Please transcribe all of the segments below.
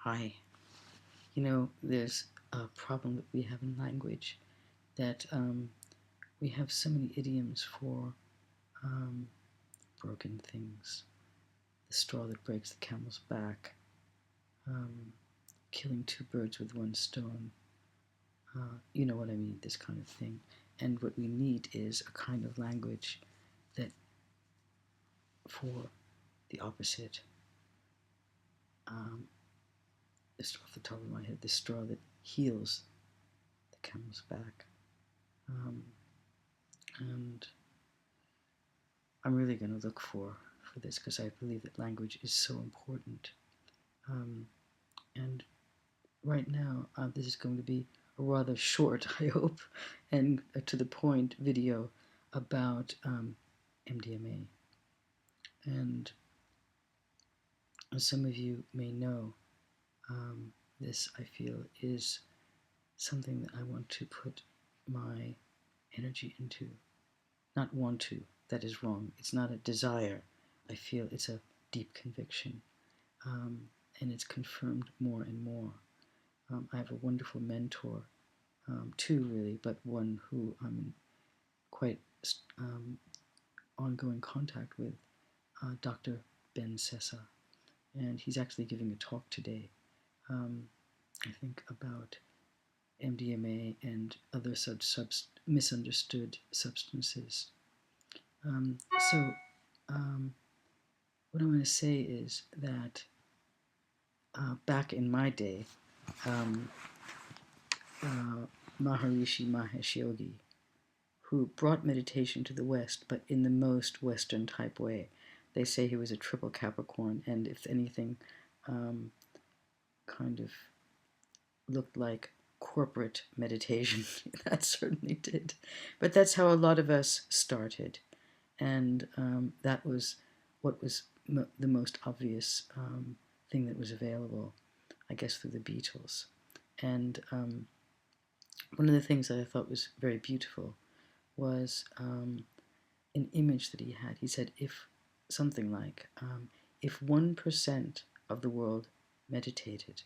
Hi. There's a problem that we have in language that we have so many idioms for um, broken things. The straw that breaks the camel's back, um, killing two birds with one stone. You know what I mean, this kind of thing. And what we need is a kind of language that, for the opposite, just off the top of my head, the straw that heals the camel's back. And I'm really going to look for this because I believe that language is so important. And right now, this is going to be a rather short, I hope, and to the point video about MDMA. And as some of you may know, this, I feel, is something that I want to put my energy into. Not want to, that is wrong. It's not a desire. I feel it's a deep conviction. And it's confirmed more and more. I have a wonderful mentor, two really, but one who I'm in quite ongoing contact with, Dr. Ben Sessa. And he's actually giving a talk today, I think, about MDMA and other misunderstood substances. So what I want to say is that back in my day, Maharishi Mahesh Yogi, who brought meditation to the West, but in the most Western type way. They say he was a triple Capricorn, and if anything, kind of looked like corporate meditation. That certainly did. But that's how a lot of us started, and that was what was the most obvious thing that was available, I guess, through the Beatles. And one of the things that I thought was very beautiful was an image that he had. He said, if something like, if 1% of the world meditated,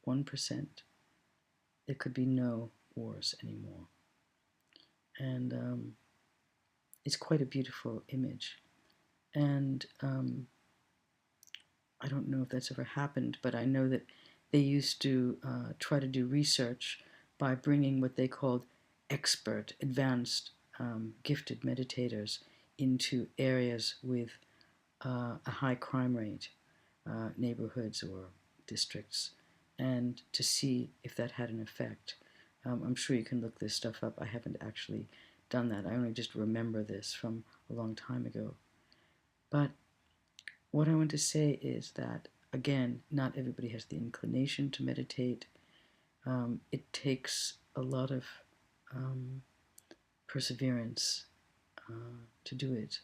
1%, there could be no wars anymore. And it's quite a beautiful image. And I don't know if that's ever happened, but I know that they used to try to do research by bringing what they called expert, advanced, gifted meditators into areas with a high crime rate, neighborhoods or districts, and to see if that had an effect. I'm sure you can look this stuff up. I haven't actually done that. I only just remember this from a long time ago. But what I want to say is that, again, not everybody has the inclination to meditate. It takes a lot of perseverance to do it,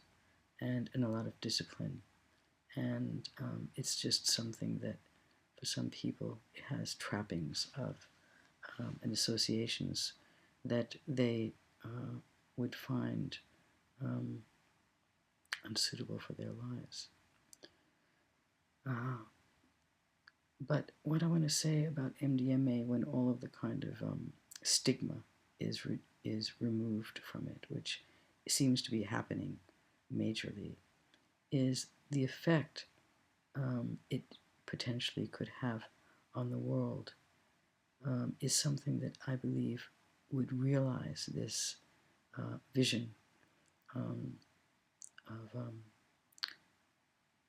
and a lot of discipline. And it's just something that, for some people, it has trappings of and associations that they would find unsuitable for their lives. But what I want to say about MDMA, when all of the kind of stigma is removed from it, which seems to be happening majorly, is the effect it potentially could have on the world is something that I believe would realize this vision of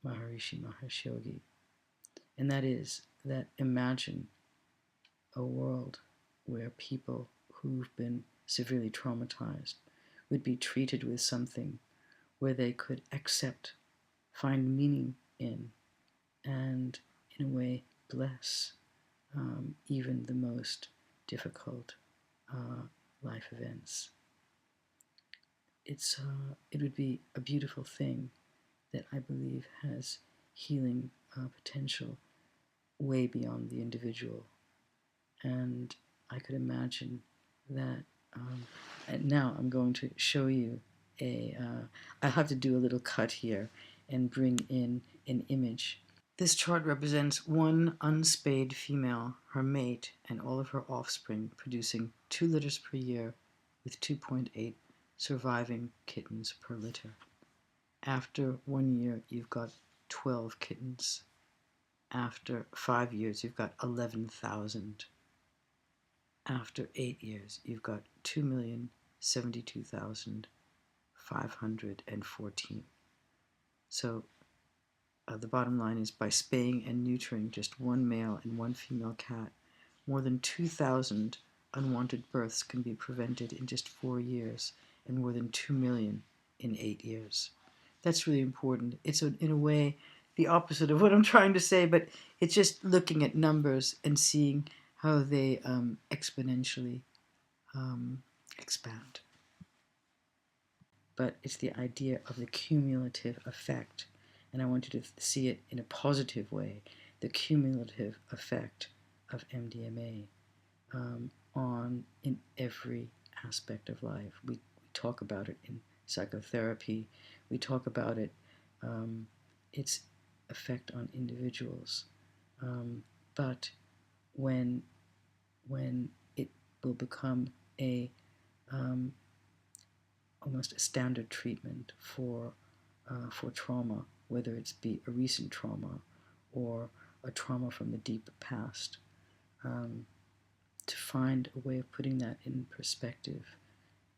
Maharishi Mahesh Yogi. And that is that imagine a world where people who've been severely traumatized would be treated with something where they could accept, find meaning in, and in a way bless even the most difficult life events. It would be a beautiful thing that I believe has healing potential way beyond the individual. And I could imagine that, and now I'm going to show you I'll have to do a little cut here and bring in an image This chart represents one unspayed female, her mate, and all of her offspring, producing 2 litters per year with 2.8 surviving kittens per litter. After 1 year, you've got 12 kittens. After 5 years, you've got 11,000. After 8 years, you've got 2,072,514. So the bottom line is, by spaying and neutering just one male and one female cat, more than 2,000 unwanted births can be prevented in just 4 years, and more than 2 million in 8 years. That's really important. It's, in a way, the opposite of what I'm trying to say, but it's just looking at numbers and seeing how they exponentially expand. But it's the idea of the cumulative effect, and I want you to see it in a positive way, the cumulative effect of MDMA in every aspect of life. We talk about it in psychotherapy. We talk about it, its effect on individuals. But when it will become almost a standard treatment for trauma, whether it's be a recent trauma or a trauma from the deep past, to find a way of putting that in perspective,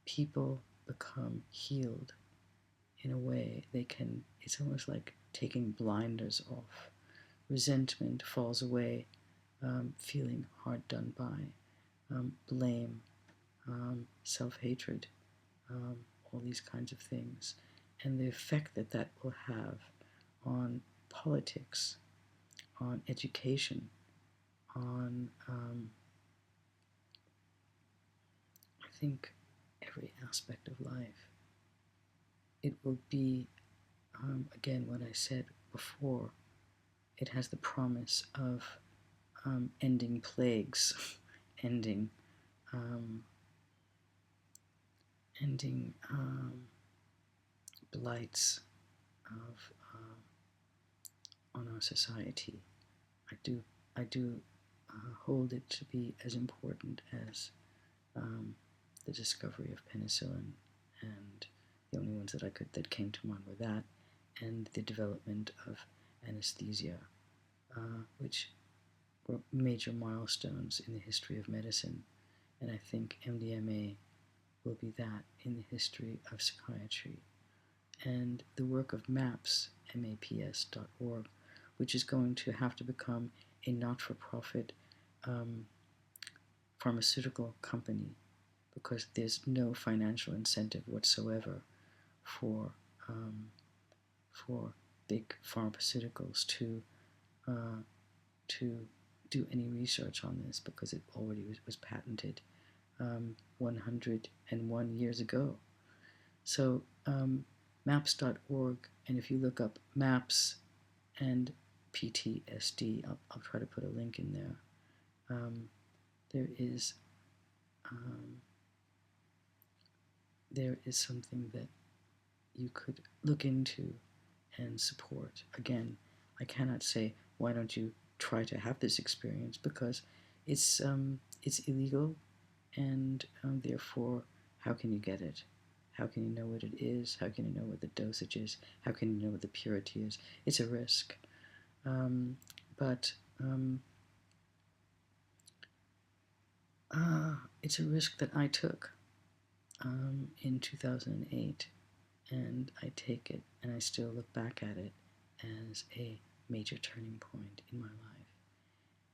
people become healed in a way they can. It's almost like taking blinders off. Resentment falls away, feeling hard done by, blame, self-hatred, all these kinds of things, and the effect that that will have on politics, on education, on I think every aspect of life. It will be, again, what I said before, it has the promise of ending plagues, ending blights of on our society. I do hold it to be as important as the discovery of penicillin, and the only ones that came to mind were that, and the development of anesthesia, which were major milestones in the history of medicine. And I think MDMA will be that in the history of psychiatry. And the work of MAPS, maps.org, which is going to have to become a not-for-profit pharmaceutical company, because there's no financial incentive whatsoever for big pharmaceuticals to do any research on this, because it already was patented 101 years ago. So maps.org, and if you look up MAPS and PTSD, I'll try to put a link in there. There is something that you could look into and support. Again, I cannot say, why don't you try to have this experience, because it's illegal, and therefore, how can you get it? How can you know what it is? How can you know what the dosage is? How can you know what the purity is? It's a risk. But it's a risk that I took in 2008, and I take it, and I still look back at it as a major turning point in my life.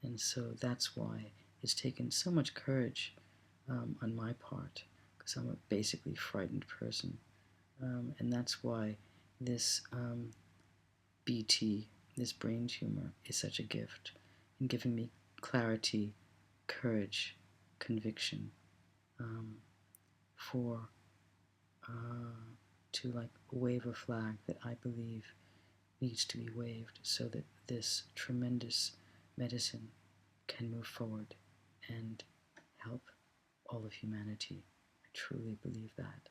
And so that's why it's taken so much courage on my part, because I'm a basically frightened person. And that's why this BT, this brain tumor, is such a gift in giving me clarity, courage, conviction, to like wave a flag that I believe needs to be waved, so that this tremendous medicine can move forward and help all of humanity. I truly believe that.